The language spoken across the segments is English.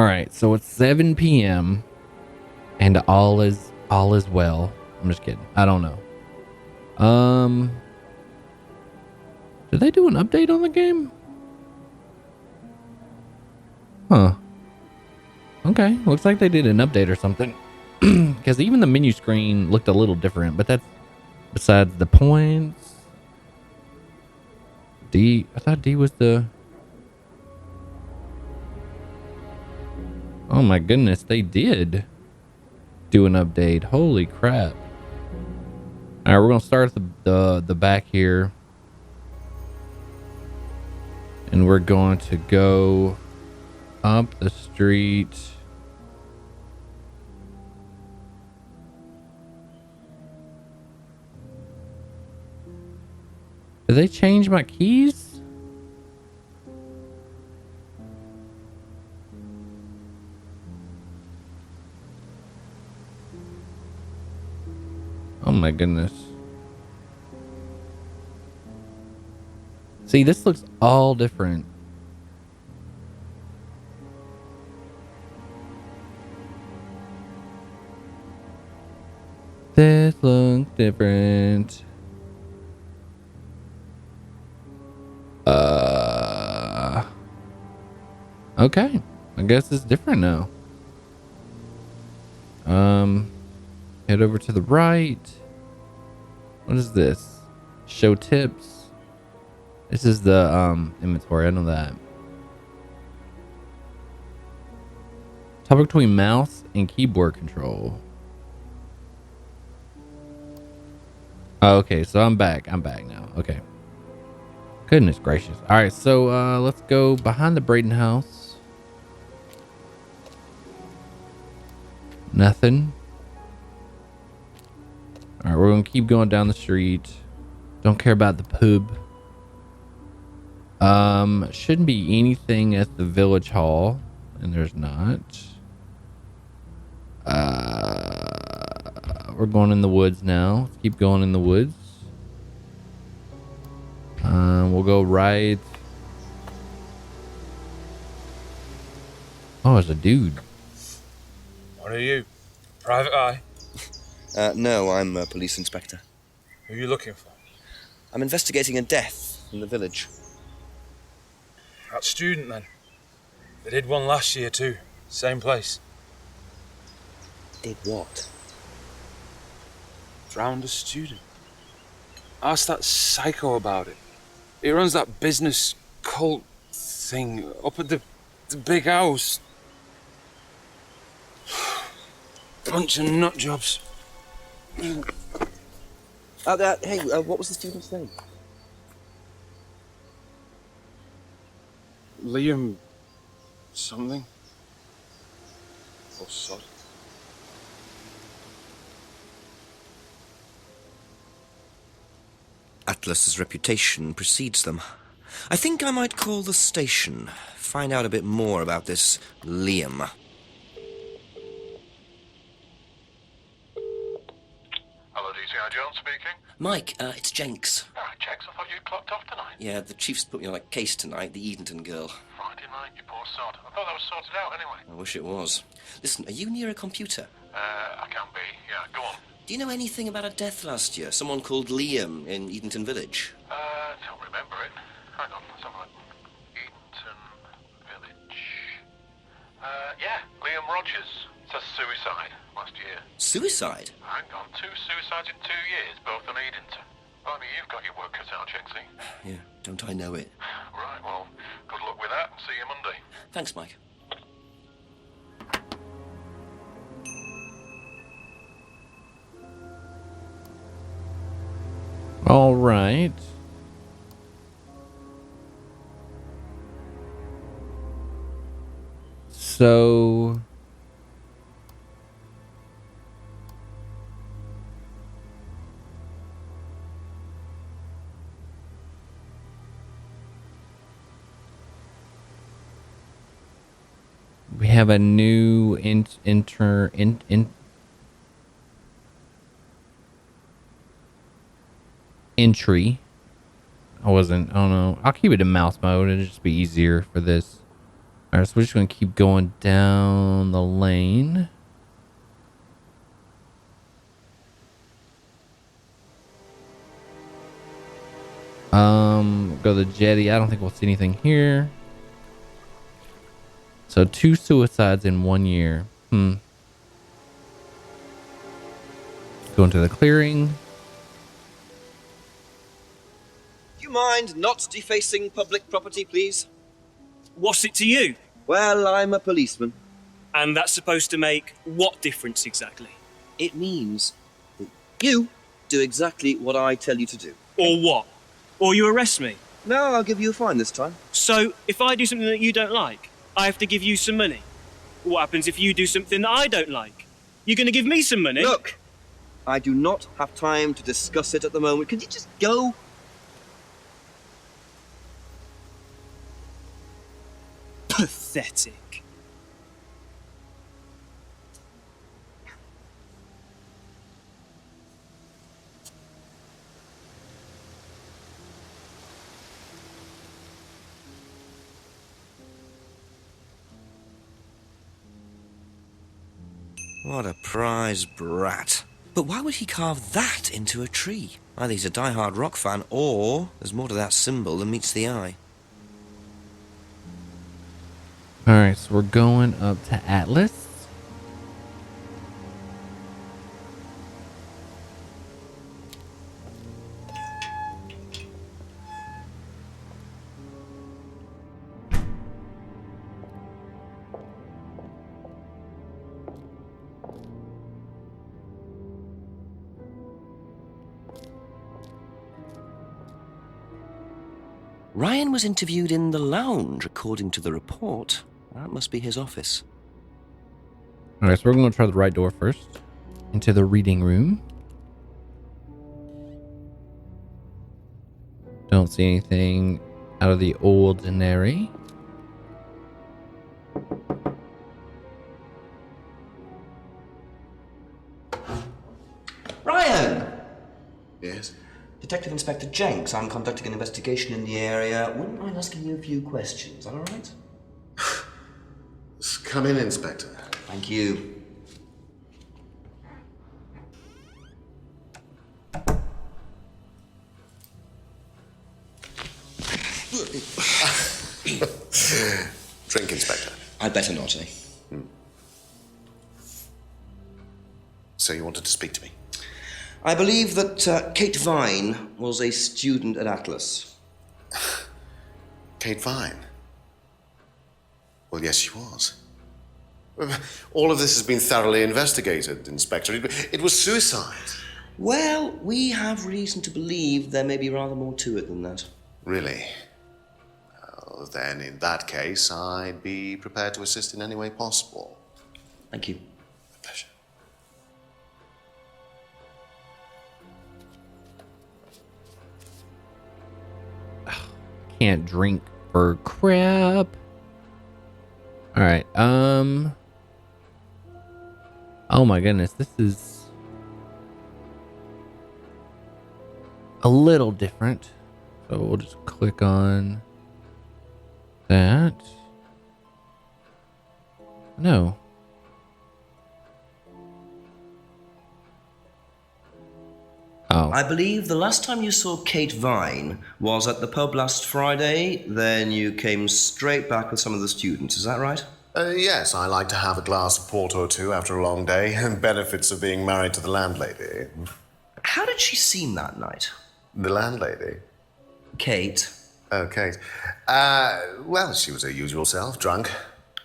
All right, so it's 7 p.m. and all is well. I'm just kidding. I don't know. Did they do an update on the game? Huh. Okay, looks like they did an update or something. Because even the menu screen looked a little different, but that's besides the points. D, I thought D was the... Oh my goodness, they did do an update. Holy crap. All right, we're gonna start at the back here. And we're going to go up the street. Did they change my keys? Oh my goodness. See, this looks all different. This looks different. Okay. I guess it's different now. Head over to the right. What is this? Show tips. This is the inventory. I know that. Toggle between mouse and keyboard control. Oh, okay, so I'm back now. Okay. Goodness gracious. All right, so let's go behind the Braden house. Nothing. All right, we're gonna keep going down the street. Don't care about the pub. Shouldn't be anything at the village hall, and there's not. We're going in the woods now. Let's keep going in the woods. We'll go right. Oh, it's a dude. What are you? Private eye? No, I'm a police inspector. Who are you looking for? I'm investigating a death in the village. That student, then. They did one last year, too. Same place. Did what? Drowned a student. Ask that psycho about it. He runs that business cult thing up at the big house. Bunch of nut jobs. Hey, what was the student's name? Liam... something? Or sod? Atlas's reputation precedes them. I think I might call the station, find out a bit more about this Liam. Hello, DCI Jones speaking. Mike, it's Jenks. Ah, Jenks, I thought you'd clocked off tonight. Yeah, the chief's put me on a case tonight, the Edenton girl. Friday night, you poor sod. I thought that was sorted out anyway. I wish it was. Listen, are you near a computer? I can be. Yeah, go on. Do you know anything about a death last year? Someone called Liam in Edenton Village? Don't remember it. Hang on, let's have a look. Edenton Village. Yeah, Liam Rogers. It says suicide last year. Suicide? Hang on, 2 suicides in 2 years, both on Edenton. I mean, you've got your work cut out, Jenksy. Yeah, don't I know it. Right, well, good luck with that and see you Monday. Thanks, Mike. All right. So we have a new entry. I don't know. I'll keep it in mouse mode. It'll just be easier for this. All right, so we're just going to keep going down the lane. Go to the jetty. I don't think we'll see anything here. So 2 suicides in 1 year. Going to the clearing. Do you mind not defacing public property, please? What's it to you? Well, I'm a policeman. And that's supposed to make what difference exactly? It means that you do exactly what I tell you to do. Or what? Or you arrest me? No, I'll give you a fine this time. So, if I do something that you don't like, I have to give you some money? What happens if you do something that I don't like? You're going to give me some money? Look, I do not have time to discuss it at the moment. Can you just go? Pathetic. What a prize brat. But why would he carve that into a tree? Either he's a die-hard rock fan, or there's more to that symbol than meets the eye. All right, so we're going up to Atlas. Ryan was interviewed in the lounge, according to the report. That must be his office. All right, so we're going to try the right door first. Into the reading room. Don't see anything out of the ordinary. Ryan! Yes? Detective Inspector Jenks, I'm conducting an investigation in the area. Wouldn't mind asking you a few questions, is that all right? Come in, Inspector. Thank you. Drink, Inspector. I'd better not, eh? So you wanted to speak to me? I believe that Kate Vine was a student at Atlas. Kate Vine? Well, yes, she was. All of this has been thoroughly investigated, Inspector. It was suicide. Well, we have reason to believe there may be rather more to it than that. Really? Well, then, in that case, I'd be prepared to assist in any way possible. Thank you. A pleasure. Can't drink for crap. All right. Oh my goodness, this is a little different. So we'll just click on that. No. Oh. I believe the last time you saw Kate Vine was at the pub last Friday, then you came straight back with some of the students, is that right? Yes, I like to have a glass of port or two after a long day, and benefits of being married to the landlady. How did she seem that night? The landlady? Kate. Oh, Kate. Well, she was her usual self, drunk.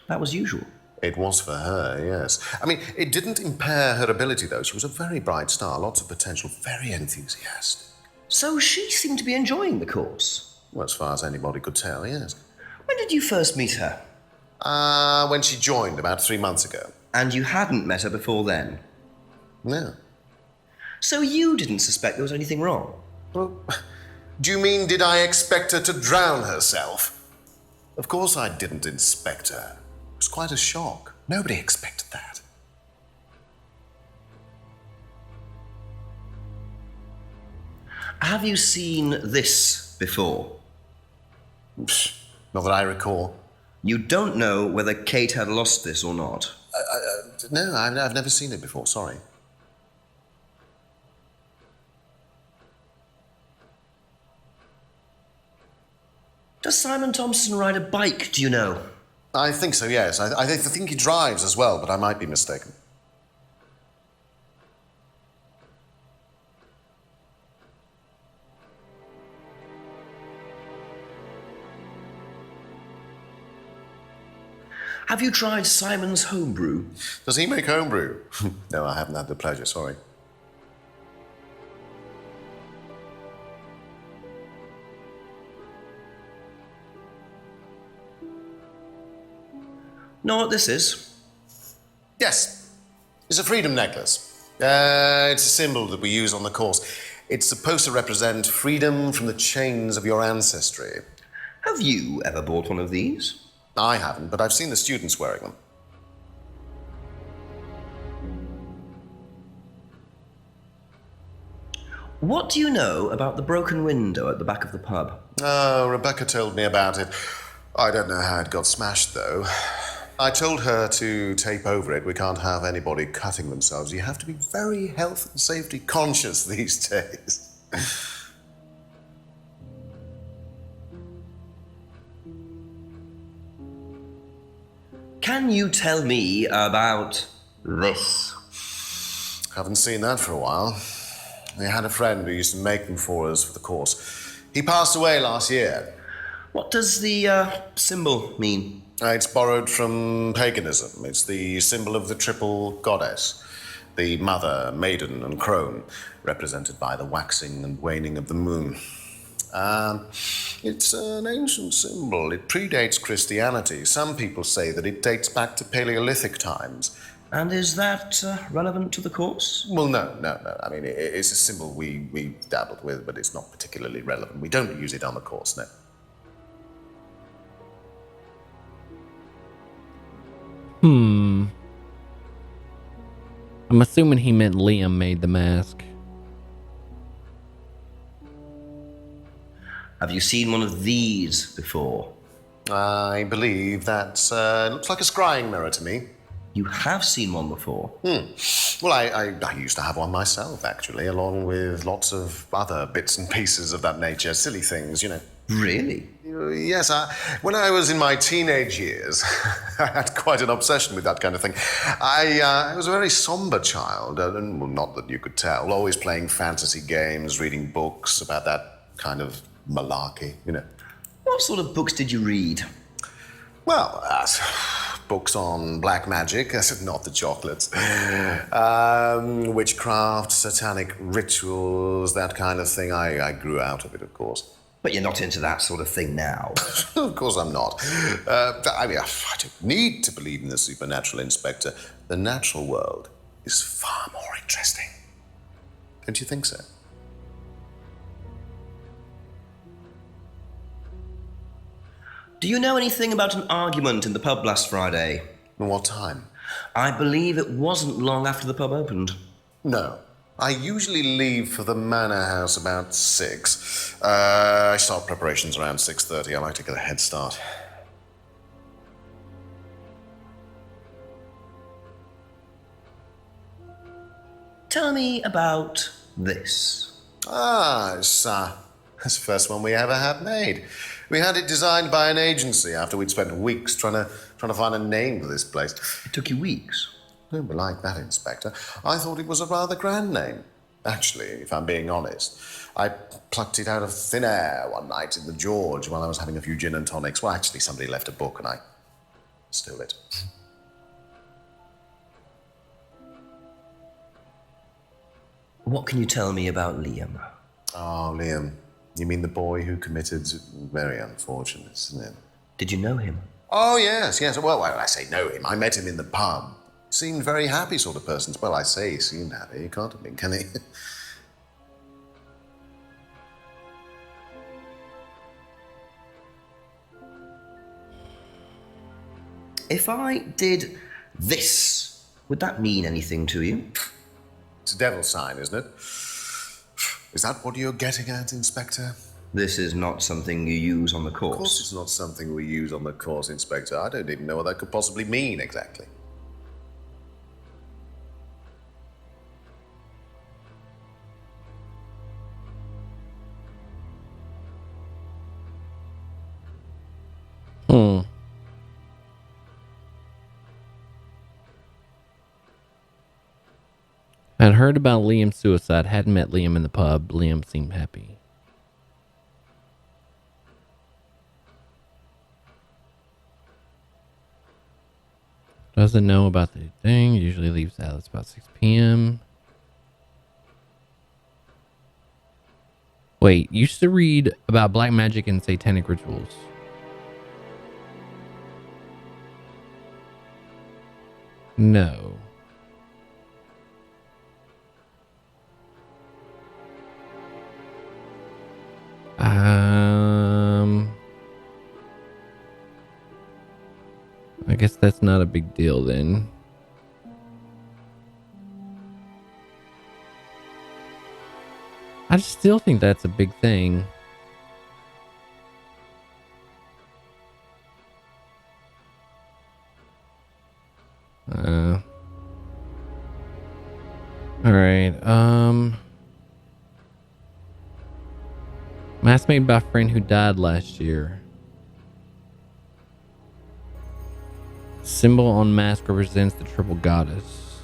That was usual. It was for her, yes. I mean, it didn't impair her ability, though. She was a very bright star, lots of potential, very enthusiastic. So she seemed to be enjoying the course? Well, as far as anybody could tell, yes. When did you first meet her? When she joined, about 3 months ago. And you hadn't met her before then? No. So you didn't suspect there was anything wrong? Well, do you mean, did I expect her to drown herself? Of course I didn't inspect her. It was quite a shock. Nobody expected that. Have you seen this before? Not that I recall. You don't know whether Kate had lost this or not? No, I've never seen it before, sorry. Does Simon Thompson ride a bike, do you know? I think so, yes. I think he drives as well, but I might be mistaken. Have you tried Simon's homebrew? Does he make homebrew? No, I haven't had the pleasure, sorry. Know what this is? Yes, it's a freedom necklace. It's a symbol that we use on the course. It's supposed to represent freedom from the chains of your ancestry. Have you ever bought one of these? I haven't, but I've seen the students wearing them. What do you know about the broken window at the back of the pub? Oh, Rebecca told me about it. I don't know how it got smashed, though. I told her to tape over it. We can't have anybody cutting themselves. You have to be very health and safety conscious these days. Can you tell me about this? Haven't seen that for a while. We had a friend who used to make them for us for the course. He passed away last year. What does the symbol mean? It's borrowed from paganism. It's the symbol of the triple goddess, the mother, maiden, and crone, represented by the waxing and waning of the moon. It's an ancient symbol. It predates Christianity. Some people say that it dates back to Paleolithic times. And is that relevant to the course? Well, no. I mean, it's a symbol we dabbled with, but it's not particularly relevant. We don't use it on the course, no. I'm assuming he meant Liam made the mask. Have you seen one of these before? I believe that looks like a scrying mirror to me. You have seen one before? Well, I used to have one myself, actually, along with lots of other bits and pieces of that nature. Silly things, you know. Really? Yes, when I was in my teenage years, I had quite an obsession with that kind of thing. I was a very somber child, and well, not that you could tell, always playing fantasy games, reading books about that kind of malarkey, you know. What sort of books did you read? Well, books on black magic, not the chocolates, witchcraft, satanic rituals, that kind of thing. I grew out of it, of course. But you're not into that sort of thing now. Of course I'm not. I mean, I don't need to believe in the supernatural, Inspector. The natural world is far more interesting. Don't you think so? Do you know anything about an argument in the pub last Friday? What time? I believe it wasn't long after the pub opened. No. I usually leave for the manor house about 6. I start preparations around 6:30. I like to get a head start. Tell me about this. It's the first one we ever had made. We had it designed by an agency after we'd spent weeks trying to find a name for this place. It took you weeks. Don't be like that, Inspector. I thought it was a rather grand name. Actually, if I'm being honest, I plucked it out of thin air one night in the George while I was having a few gin and tonics. Well, actually, somebody left a book and I stole it. What can you tell me about Liam? Oh, Liam. You mean the boy who committed... Very unfortunate, isn't it? Did you know him? Oh, yes. Well, I say know him. I met him in the pub. Seemed very happy sort of person. Well, I say he seemed happy. He can't have been, can he? If I did this, would that mean anything to you? It's a devil's sign, isn't it? Is that what you're getting at, Inspector? This is not something you use on the course. Of course it's not something we use on the course, Inspector. I don't even know what that could possibly mean exactly. Hmm. I'd heard about Liam's suicide. Hadn't met Liam in the pub. Liam seemed happy. Doesn't know about the thing. Usually leaves Alice about 6 p.m. Wait, used to read about black magic and satanic rituals. No. I guess that's not a big deal then. I still think that's a big thing. All right. Mask made by a friend who died last year. Symbol on mask represents the triple goddess.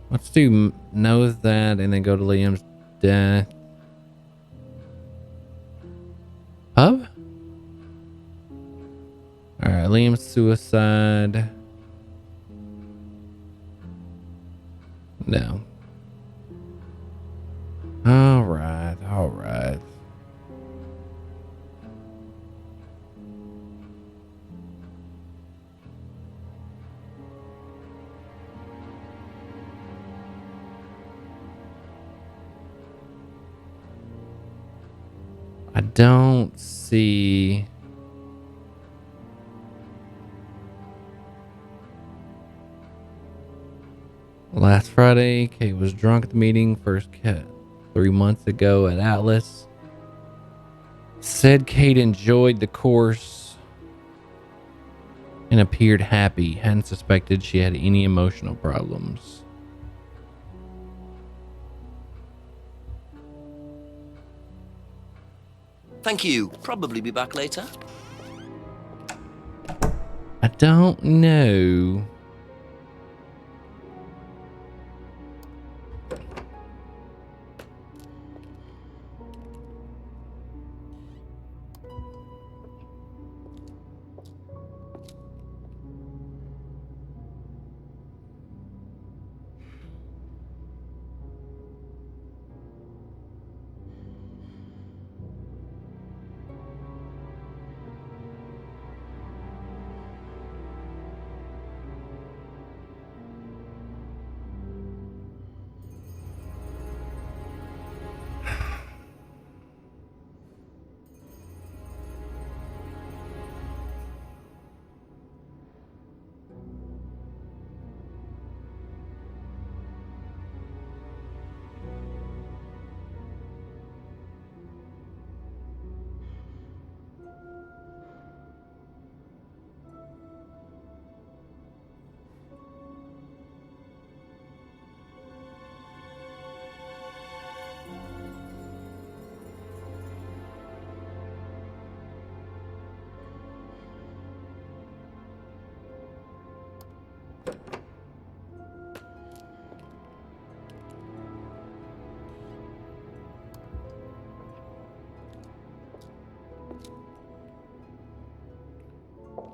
Let's do knows that and then go to Liam's death. Pub? Alright, Liam's suicide. No. Alright, alright. I don't see. Last Friday, Kate was drunk at the meeting. First cat 3 months ago at Atlas. Said Kate enjoyed the course and appeared happy. Hadn't suspected she had any emotional problems. Thank you. Probably be back later. I don't know.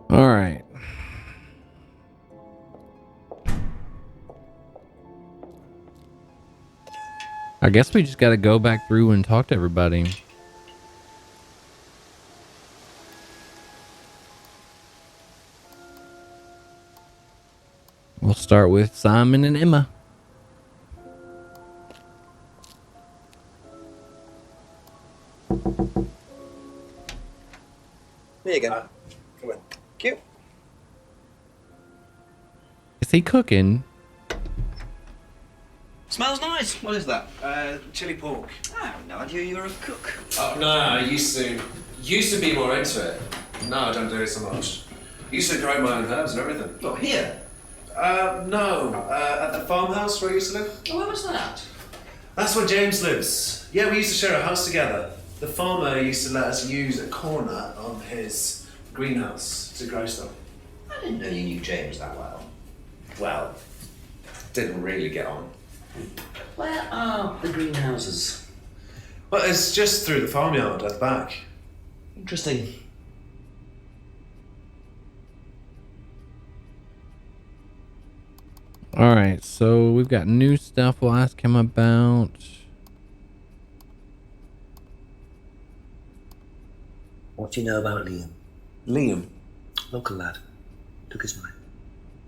All right. I guess we just got to go back through and talk to everybody. We'll start with Simon and Emma. There you go. Come on. Cute. Is he cooking? Smells nice. What is that? Chili pork. I have no idea you're a cook. Oh, no, I used to be more into it. No, I don't do it so much. Used to grow my own herbs and everything. What, here? No, at the farmhouse where I used to live. Oh, where was that? That's where James lives. Yeah, we used to share a house together. The farmer used to let us use a corner on his greenhouse to grow stuff. I didn't know you knew James that well. Well, didn't really get on. Where are the greenhouses? Well, it's just through the farmyard at the back. Interesting. All right, so we've got new stuff we'll ask him about. What do you know about Liam? Liam? Local lad. Took his money.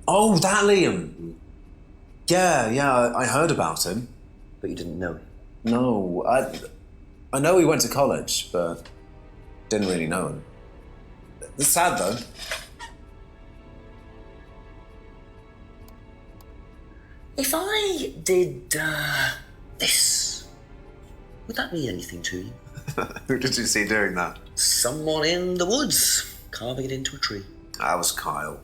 Oh, that Liam! Yeah, I heard about him. But you didn't know him? No, I know he went to college, but didn't really know him. It's sad, though. If I did, this, would that mean anything to you? Who did you see doing that? Someone in the woods, carving it into a tree. That was Kyle.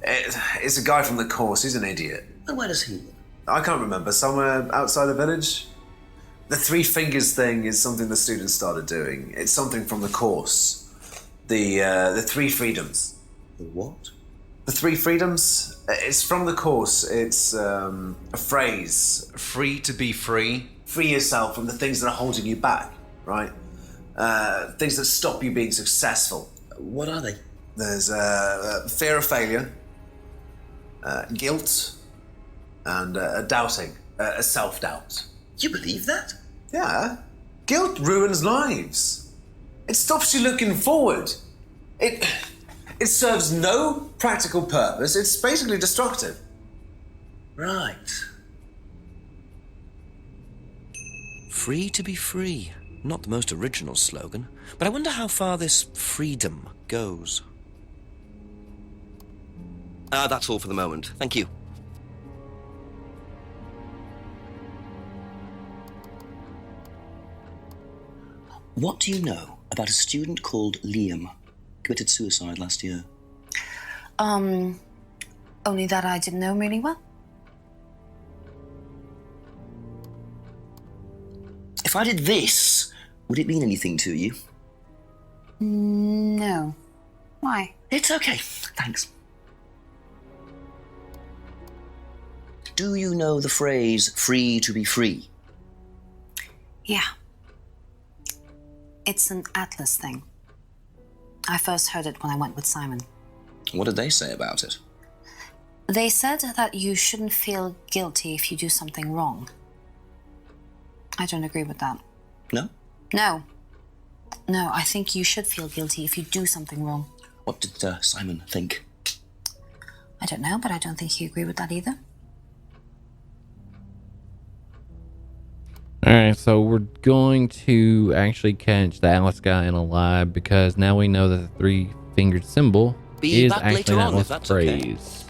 It's a guy from the course, he's an idiot. And where does he live? I can't remember, somewhere outside the village? The three fingers thing is something the students started doing. It's something from the course. The three freedoms. The what? The three freedoms? It's from the course. It's a phrase. Free to be free? Free yourself from the things that are holding you back, right? Things that stop you being successful. What are they? There's fear of failure, guilt, and doubting, self-doubt. You believe that? Yeah. Guilt ruins lives. It stops you looking forward. It serves no practical purpose. It's basically destructive. Right. Free to be free. Not the most original slogan, but I wonder how far this freedom goes. That's all for the moment. Thank you. What do you know about a student called Liam? Committed suicide last year. Only that I didn't know him really well. If I did this, would it mean anything to you? No. Why? It's okay, thanks. Do you know the phrase, free to be free? Yeah. It's an Atlas thing. I first heard it when I went with Simon. What did they say about it? They said that you shouldn't feel guilty if you do something wrong. I don't agree with that. No? No. No, I think you should feel guilty if you do something wrong. What did Simon think? I don't know, but I don't think he agreed with that either. All right, so we're going to actually catch the Alice guy in a lie because now we know that the three-fingered symbol Be is back actually later that on, if that's phrase.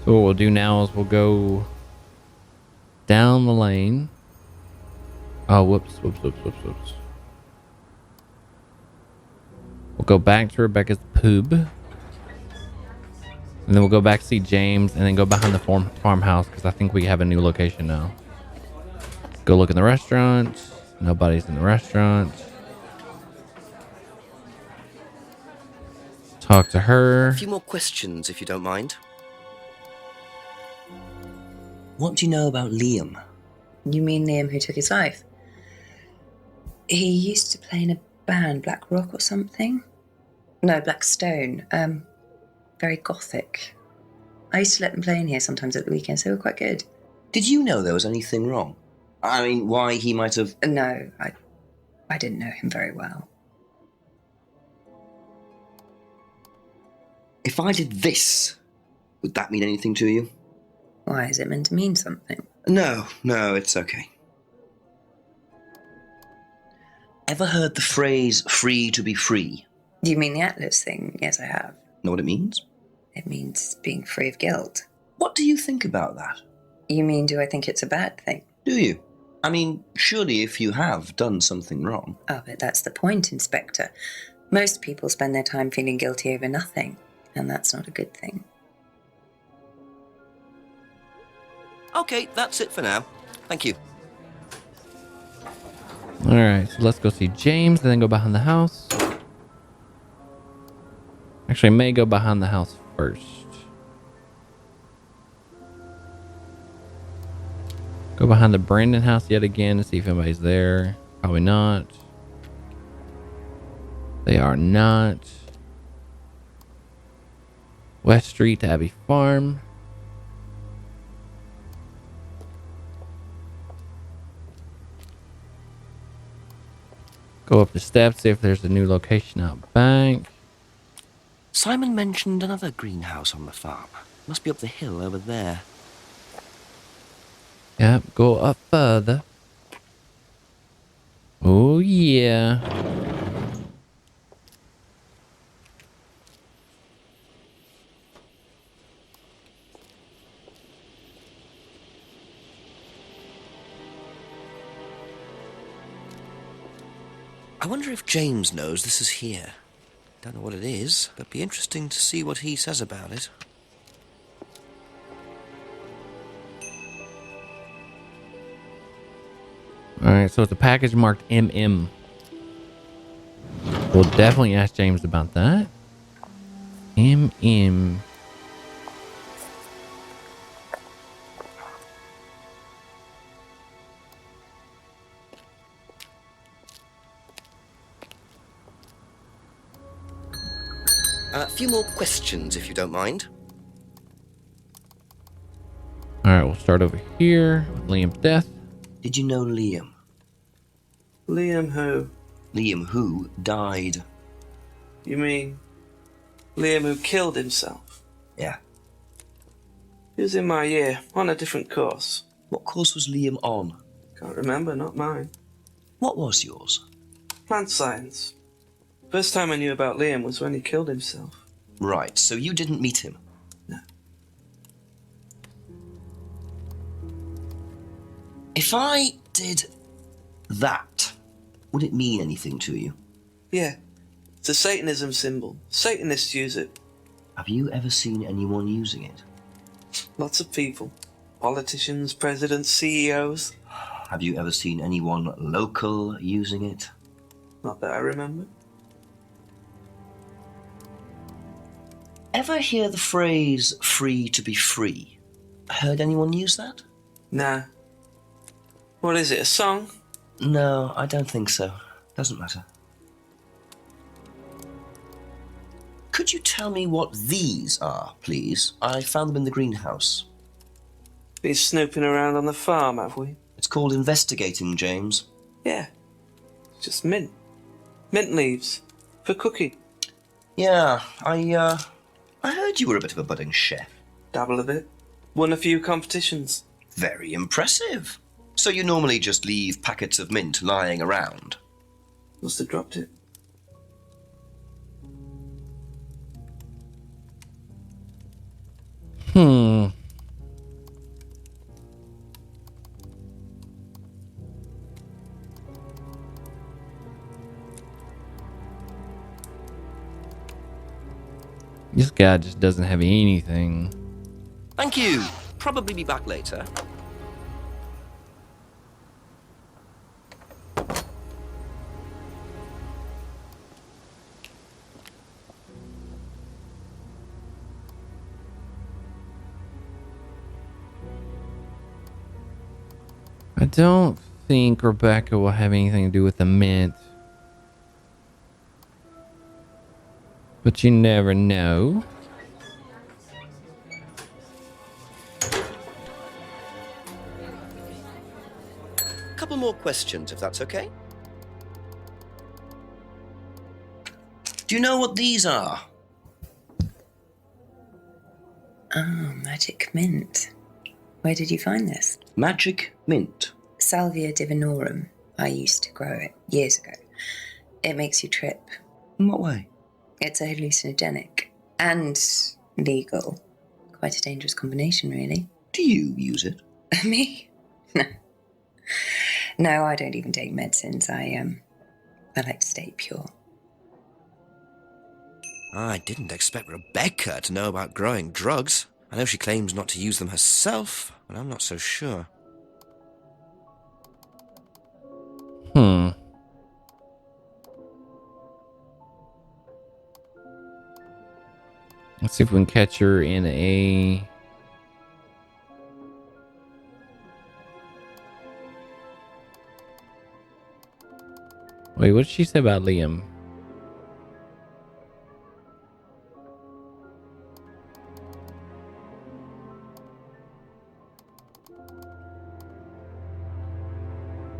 So what we'll do now is we'll go down the lane. Oh, whoops. We'll go back to Rebecca's pub. And then we'll go back to see James and then go behind the farmhouse because I think we have a new location now. Go look in the restaurant. Nobody's in the restaurant. Talk to her. A few more questions, if you don't mind. What do you know about Liam? You mean Liam who took his life? He used to play in a band, Black Rock or something? No, Black Stone. Very gothic. I used to let them play in here sometimes at the weekends. They were quite good. Did you know there was anything wrong? I mean, why he might have... No, I didn't know him very well. If I did this, would that mean anything to you? Why, is it meant to mean something? No, it's okay. Ever heard the phrase, free to be free? Do you mean the Atlas thing? Yes, I have. Know what it means? It means being free of guilt. What do you think about that? You mean, do I think it's a bad thing? Do you? I mean, surely if you have done something wrong... Oh, but that's the point, Inspector. Most people spend their time feeling guilty over nothing, and that's not a good thing. Okay, that's it for now. Thank you. Alright, so let's go see James and then go behind the house. Actually, I may go behind the house first. Go behind the Brandon house yet again to see if anybody's there. Probably not. They are not. West Street to Abbey Farm. Go up the steps, see if there's a new location out back. Simon mentioned another greenhouse on the farm. Must be up the hill over there. Yep, go up further. Oh yeah. I wonder if James knows this is here. Don't know what it is, but be interesting to see what he says about it. Alright, so it's a package marked MM. We'll definitely ask James about that. MM. A few more questions, if you don't mind. Alright, we'll start over here with Liam's death. Did you know Liam? Liam who? Liam who died. You mean Liam who killed himself? Yeah. He was in my year, on a different course. What course was Liam on? Can't remember, not mine. What was yours? Plant science. First time I knew about Liam was when he killed himself. Right, so you didn't meet him? No. If I did that, would it mean anything to you? Yeah. It's a Satanism symbol. Satanists use it. Have you ever seen anyone using it? Lots of people. Politicians, presidents, CEOs. Have you ever seen anyone local using it? Not that I remember. Ever hear the phrase, free to be free? Heard anyone use that? Nah. What is it, a song? No, I don't think so. Doesn't matter. Could you tell me what these are, please? I found them in the greenhouse. Been snooping around on the farm, have we? It's called investigating, James. Yeah. It's just mint. Mint leaves. For cooking. Yeah, I heard you were a bit of a budding chef. Dabble a bit. Won a few competitions. Very impressive. So you normally just leave packets of mint lying around? Must have dropped it. This guy just doesn't have anything. Thank you. Probably be back later. I don't think Rebecca will have anything to do with the mint. But you never know. Couple more questions, if that's okay. Do you know what these are? Oh, magic mint. Where did you find this? Magic mint. Salvia divinorum. I used to grow it years ago. It makes you trip. In what way? It's a hallucinogenic. And legal. Quite a dangerous combination, really. Do you use it? Me? No. No, I don't even take medicines. I like to stay pure. I didn't expect Rebecca to know about growing drugs. I know she claims not to use them herself, but I'm not so sure. Let's see if we can catch her in a... Wait, what did she say about Liam?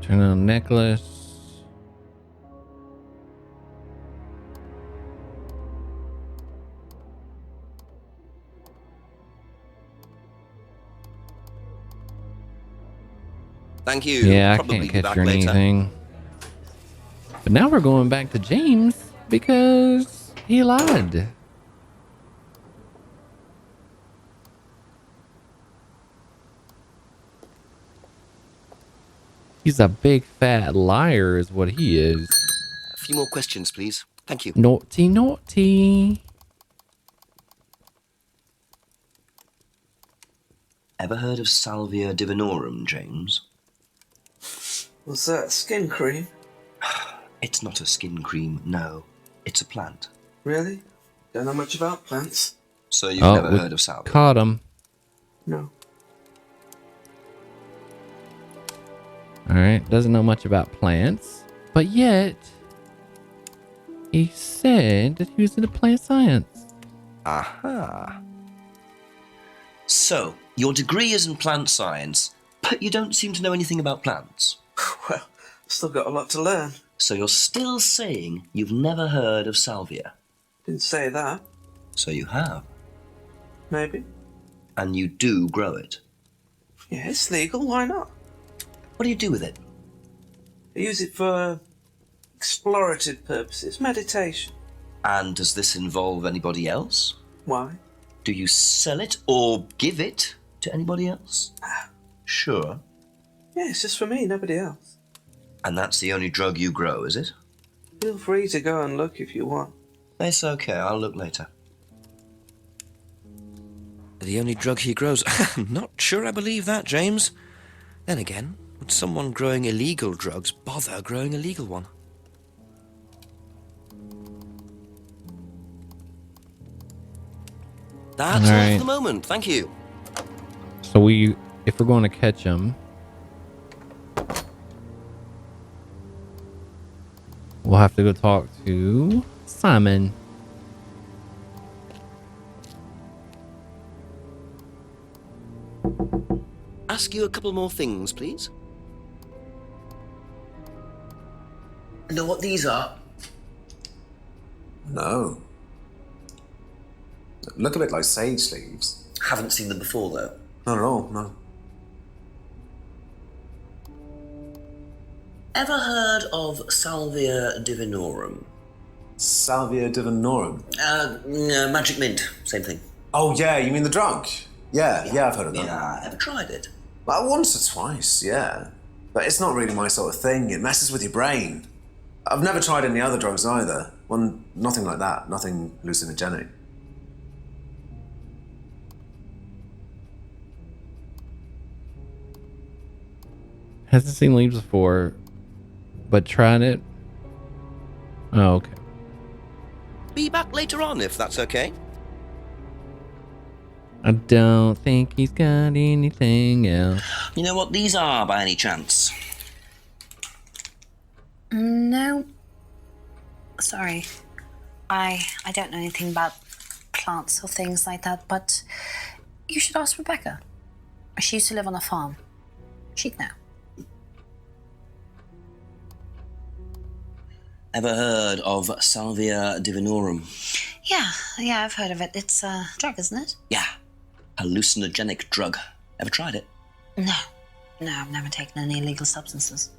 Turn on necklace. Thank you. Yeah, I Probably can't be catch back her later. anything. But now we're going back to James because he lied. He's a big fat liar is what he is. A few more questions, please. Thank you. Naughty, naughty. Ever heard of Salvia divinorum, James? Was that skin cream? It's not a skin cream, no. It's a plant. Really? Don't know much about plants. So you've never we heard of Salvia? Caught him. No. Alright, doesn't know much about plants. But yet, he said that he was into plant science. Aha. So, your degree is in plant science, but you don't seem to know anything about plants. Well, still got a lot to learn. So you're still saying you've never heard of Salvia? Didn't say that. So you have. Maybe. And you do grow it. Yeah, it's legal. Why not? What do you do with it? I use it for explorative purposes, meditation. And does this involve anybody else? Why? Do you sell it or give it to anybody else? Sure. Yeah, it's just for me, nobody else. And that's the only drug you grow, is it? Feel free to go and look if you want. It's okay, I'll look later. The only drug he grows? I'm not sure I believe that, James. Then again, would someone growing illegal drugs bother growing a legal one? That's all Alright. for the moment, thank you. So if we're going to catch him, we'll have to go talk to Simon. Ask you a couple more things, please. Know what these are? No. Look a bit like sage leaves. Haven't seen them before, though. Not at all, no. Ever heard of Salvia divinorum? Salvia divinorum. Magic mint, same thing. Oh, yeah, you mean the drug? Yeah, I've heard of that. Yeah, ever tried it? Well, once or twice, yeah. But it's not really my sort of thing. It messes with your brain. I've never tried any other drugs either. Well, nothing like that. Nothing hallucinogenic. Hasn't seen leaves before, but tried it. Oh, okay. Be back later on, if that's okay. I don't think he's got anything else. You know what these are, by any chance? No. Sorry. I don't know anything about plants or things like that, but you should ask Rebecca. She used to live on a farm. She'd know. Ever heard of Salvia divinorum? Yeah, I've heard of it. It's a drug, isn't it? Yeah. Hallucinogenic drug. Ever tried it? No, I've never taken any illegal substances.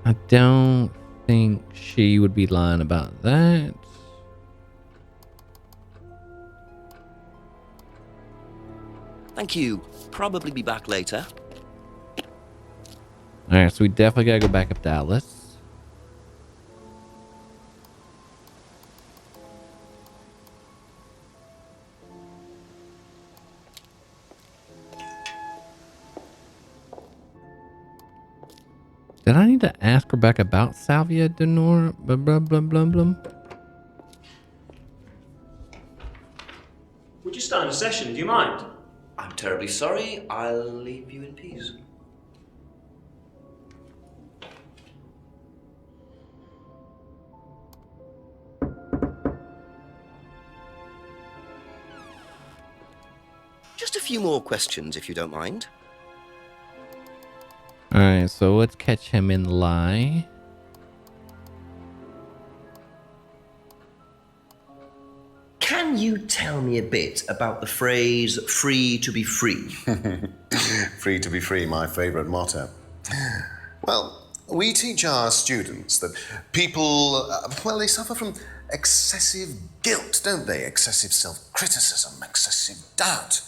I don't think she would be lying about that. Thank you. Probably be back later. Alright, so we definitely gotta go back up to Alice. Did I need to ask Rebecca about Salvia Denor? Blah, blah, blah, blah, blah. We're just starting a session, do you mind? I'm terribly sorry. I'll leave you in peace. Just a few more questions, if you don't mind. Alright, so let's catch him in the lie. Can you tell me a bit about the phrase free to be free? Free to be free, my favourite motto. Well, we teach our students that people, well, they suffer from excessive guilt, don't they? Excessive self-criticism, excessive doubt.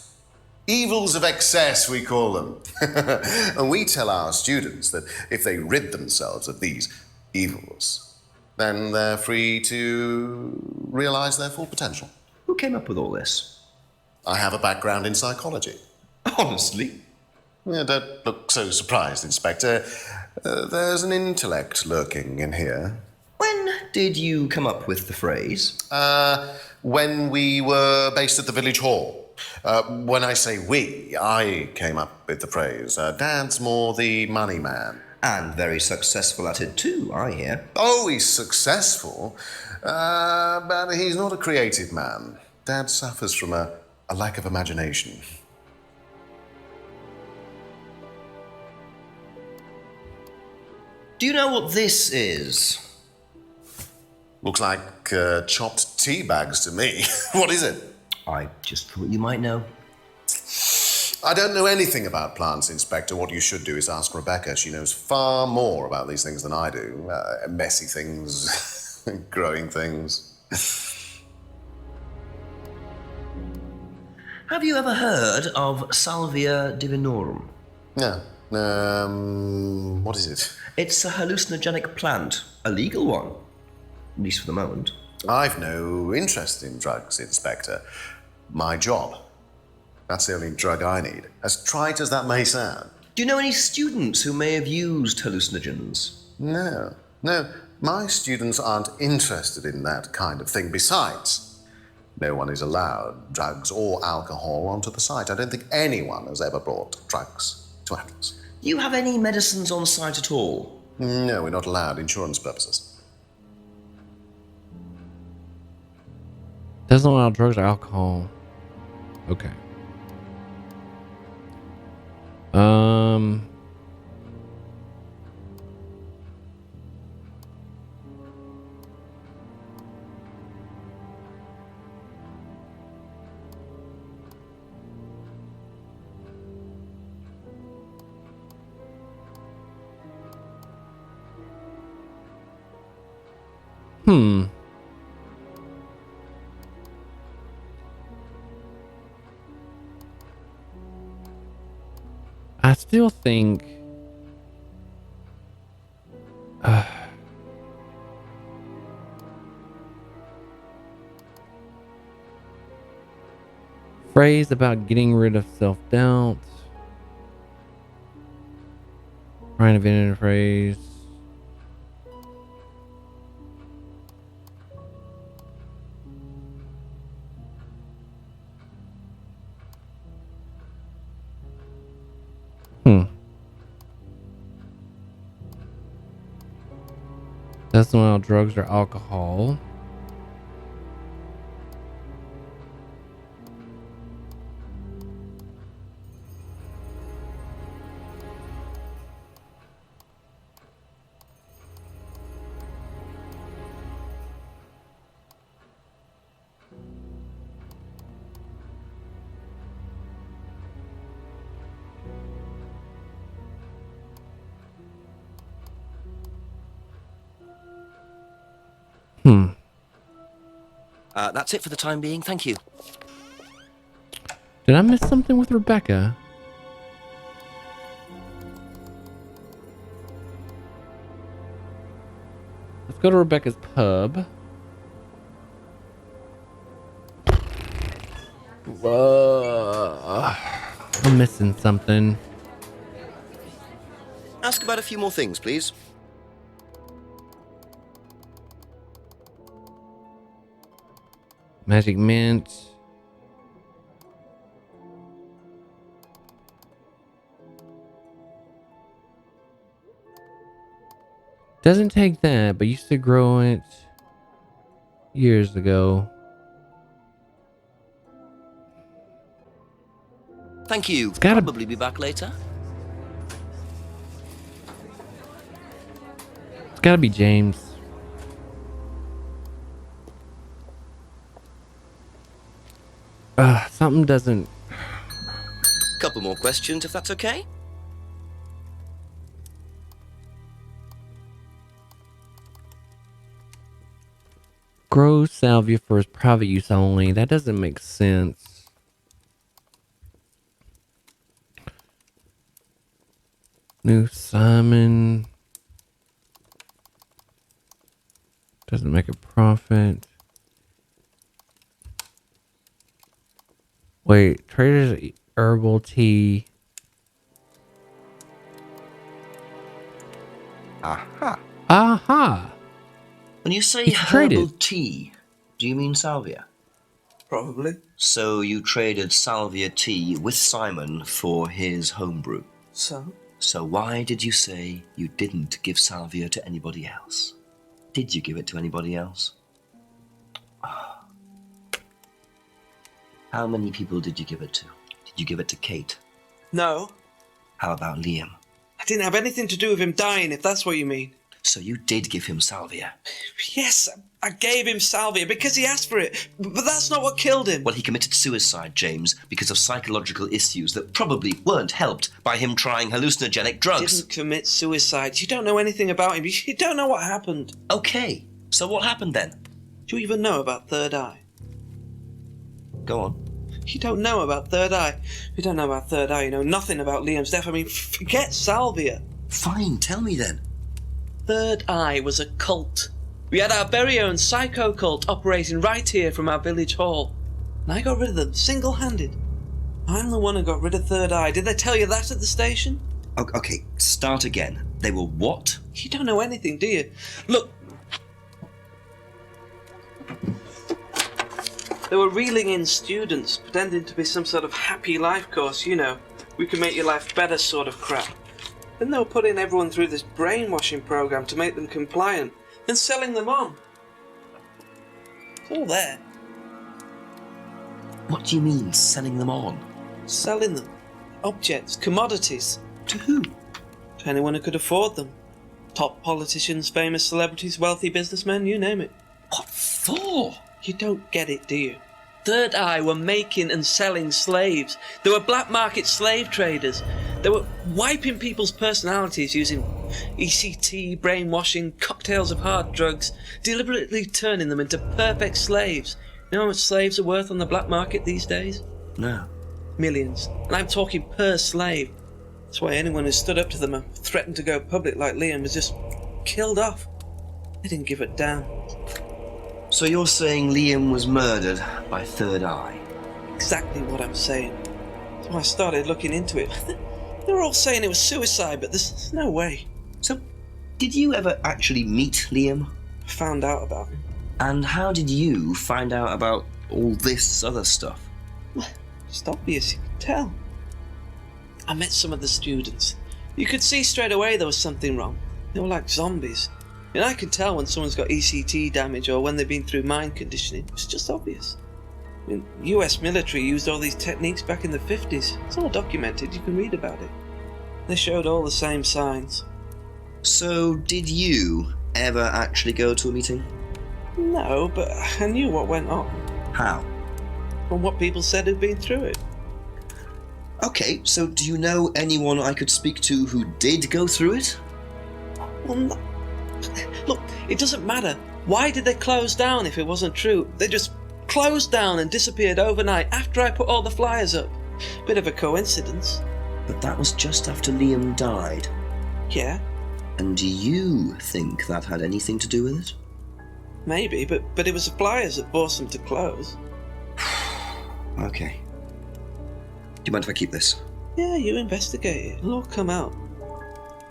Evils of excess, we call them. And we tell our students that if they rid themselves of these evils, then they're free to realise their full potential. Who came up with all this? I have a background in psychology. Honestly? Yeah, don't look so surprised, Inspector. There's an intellect lurking in here. When did you come up with the phrase? When we were based at the village hall. When I say we, I came up with the phrase. Dad's more the money man. And very successful at it too, I hear. Oh, he's successful, but he's not a creative man. Dad suffers from a lack of imagination. Do you know what this is? Looks like chopped tea bags to me. What is it? I just thought you might know. I don't know anything about plants, Inspector. What you should do is ask Rebecca. She knows far more about these things than I do. Messy things, growing things. Have you ever heard of Salvia divinorum? No. What is it? It's a hallucinogenic plant, a legal one, at least for the moment. I've no interest in drugs, Inspector. My job. That's the only drug I need, as trite as that may sound. Do you know any students who may have used hallucinogens? No. My students aren't interested in that kind of thing. Besides, no one is allowed drugs or alcohol onto the site. I don't think anyone has ever brought drugs to Atlas. Do you have any medicines on site at all? No, we're not allowed, insurance purposes. Doesn't allow drugs or alcohol. Okay. I still think phrase about getting rid of self-doubt. Trying to invent a phrase. Doesn't allow drugs or alcohol. That's it for the time being. Thank you. Did I miss something with Rebecca? Let's go to Rebecca's pub. I'm missing something. Ask about a few more things, please. Magic mint. Doesn't take that, but used to grow it years ago. Thank you. It's gotta Probably be back later. It's gotta be James. Something doesn't. Couple more questions, if that's okay. Grow salvia for his private use only. That doesn't make sense. New Simon. Doesn't make a profit. Wait, Trader's herbal tea. Aha. Aha. When you say It's herbal traded. tea, do you mean salvia? Probably. So you traded salvia tea with Simon for his homebrew. So? So why did you say you didn't give salvia to anybody else? Did you give it to anybody else? How many people did you give it to? Did you give it to Kate? No. How about Liam? I didn't have anything to do with him dying, if that's what you mean. So you did give him salvia? Yes, I gave him salvia because he asked for it, but that's not what killed him. Well, he committed suicide, James, because of psychological issues that probably weren't helped by him trying hallucinogenic drugs. Didn't commit suicide. You don't know anything about him. You don't know what happened. Okay, so what happened then? Do you even know about Third Eye? Go on. You don't know about Third Eye. You don't know about Third Eye. You know nothing about Liam's death. I mean, forget salvia. Fine, tell me then. Third Eye was a cult. We had our very own psycho cult operating right here from our village hall. And I got rid of them, single-handed. I'm the one who got rid of Third Eye. Did they tell you that at the station? Okay, start again. They were what? You don't know anything, do you? Look. They were reeling in students, pretending to be some sort of happy life course, you know. We can make your life better sort of crap. Then they were putting everyone through this brainwashing program to make them compliant, and selling them on. It's all there. What do you mean, selling them on? Selling them. Objects, commodities. To who? To anyone who could afford them. Top politicians, famous celebrities, wealthy businessmen, you name it. What for? You don't get it, do you? Third Eye were making and selling slaves. They were black market slave traders. They were wiping people's personalities using ECT, brainwashing, cocktails of hard drugs, deliberately turning them into perfect slaves. You know how much slaves are worth on the black market these days? No. Millions. And I'm talking per slave. That's why anyone who stood up to them and threatened to go public like Liam was just killed off. They didn't give a damn. So you're saying Liam was murdered by Third Eye? Exactly what I'm saying. So I started looking into it. They were all saying it was suicide, but there's no way. So, did you ever actually meet Liam? I found out about him. And how did you find out about all this other stuff? It's obvious, you could tell. I met some of the students. You could see straight away there was something wrong. They were like zombies. And I could tell when someone's got ECT damage or when they've been through mind conditioning. It's just obvious. I mean, US military used all these techniques back in the 50s. It's all documented, you can read about it. They showed all the same signs. So, did you ever actually go to a meeting? No, but I knew what went on. How? From what people said who'd been through it. Okay, so do you know anyone I could speak to who did go through it? Well, no. Look, it doesn't matter. Why did they close down if it wasn't true? They just closed down and disappeared overnight after I put all the flyers up. Bit of a coincidence. But that was just after Liam died. Yeah, And do you think that had anything to do with it? maybe, but it was the flyers that forced them to close. Okay. Do you mind if I keep this? Yeah, you investigate it. It'll all come out.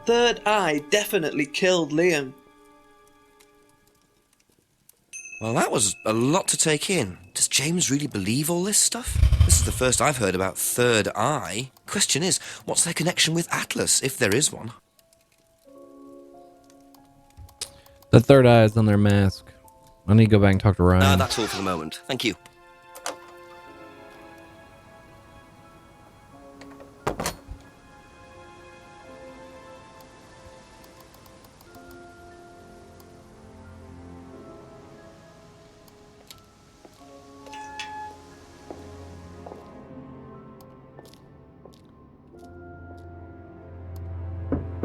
Third Eye definitely killed Liam. Well, that was a lot to take in. Does James really believe all this stuff? This is the first I've heard about Third Eye. Question is, what's their connection with Atlas, if there is one? The third eye is on their mask. I need to go back and talk to Ryan. That's all for the moment. Thank you.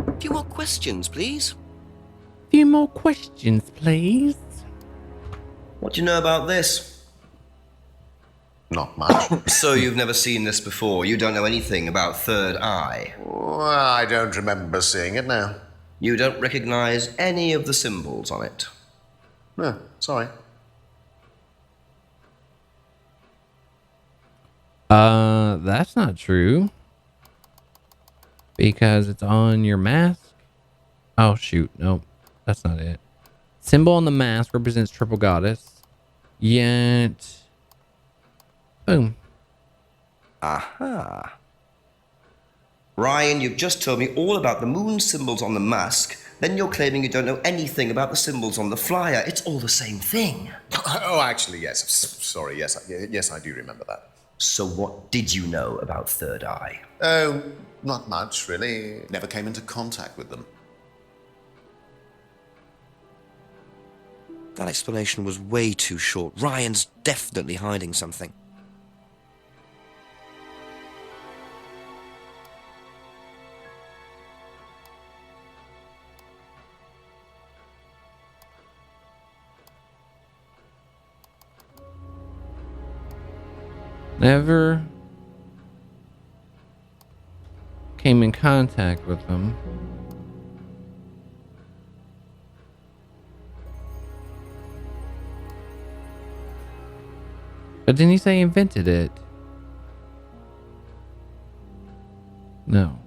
A few more questions, please. Few more questions, please. What do you know about this? Not much. So you've never seen this before? You don't know anything about Third Eye? Well, I don't remember seeing it now. You don't recognize any of the symbols on it? No, sorry. That's not true. Because it's on your mask. Oh, shoot. No, that's not it. Symbol on the mask represents triple goddess. Yet... Boom. Aha. Ryan, you've just told me all about the moon symbols on the mask. Then you're claiming you don't know anything about the symbols on the flyer. It's all the same thing. Oh, actually, yes. Sorry, yes, I do remember that. So what did you know about Third Eye? Oh, not much, really. Never came into contact with them. That explanation was way too short. Ryan's definitely hiding something. Never came in contact with them. But didn't he say he invented it? No.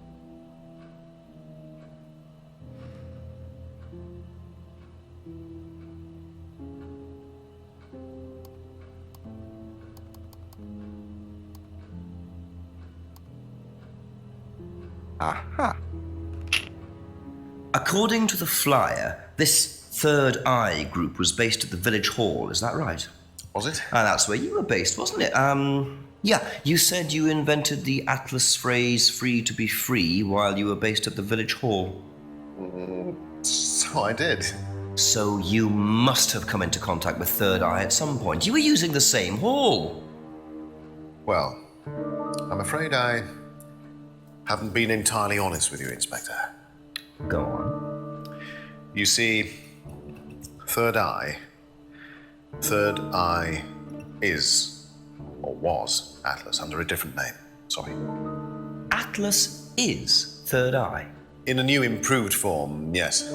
Aha. According to the flyer, this Third Eye group was based at the village hall, is that right? Was it? That's where you were based, wasn't it? Yeah, you said you invented the Atlas phrase free to be free while you were based at the village hall. So I did. So you must have come into contact with Third Eye at some point. You were using the same hall. Well, I'm afraid I haven't been entirely honest with you, Inspector. Go on. You see, Third Eye is, or was, Atlas under a different name. Sorry. Atlas is Third Eye. In a new improved form, yes.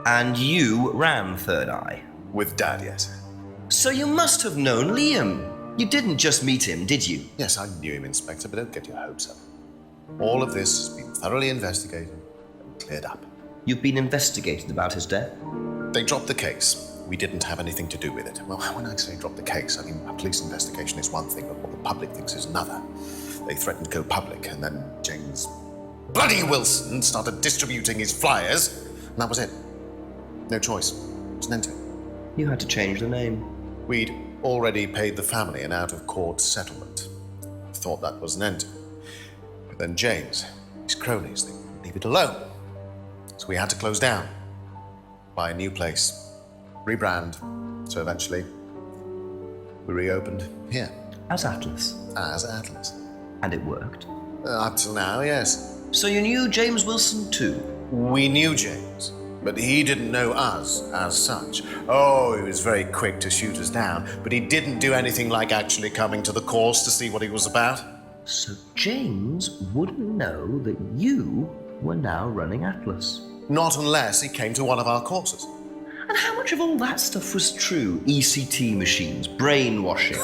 And you ran Third Eye. With Dad, yes. So you must have known Liam. You didn't just meet him, did you? Yes, I knew him, Inspector, but don't get your hopes up. All of this has been thoroughly investigated and cleared up. You've been investigated about his death? They dropped the case. We didn't have anything to do with it. Well, when I say drop the case, I mean a police investigation is one thing, but what the public thinks is another. They threatened to go public, and then James bloody Wilson started distributing his flyers, and that was it. No choice. It was an end to it. You had to change the name. We'd already paid the family an out-of-court settlement. Thought that was an end to it. But then James, his cronies, they wouldn't leave it alone. So we had to close down, buy a new place, rebrand. So eventually, we reopened here. As Atlas? As Atlas. And it worked? Up till now, yes. So you knew James Wilson too? We knew James. But he didn't know us as such. Oh, he was very quick to shoot us down, but he didn't do anything like actually coming to the course to see what he was about. So James wouldn't know that you were now running Atlas? Not unless he came to one of our courses. And how much of all that stuff was true? ECT machines, brainwashing?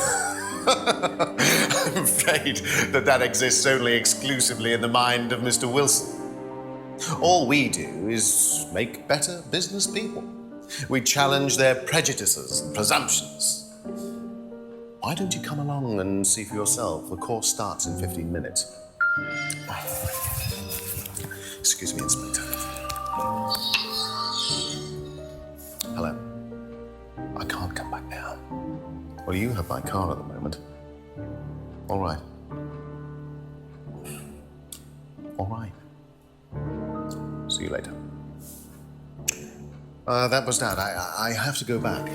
I'm afraid that exists only exclusively in the mind of Mr. Wilson. All we do is make better business people. We challenge their prejudices and presumptions. Why don't you come along and see for yourself? The course starts in 15 minutes. Excuse me, Inspector. Hello. I can't come back now. Well, you have my car at the moment. All right. All right. See you later. That was Dad. I have to go back.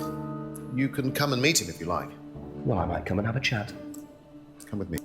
You can come and meet him if you like. Well, I might come and have a chat. Come with me.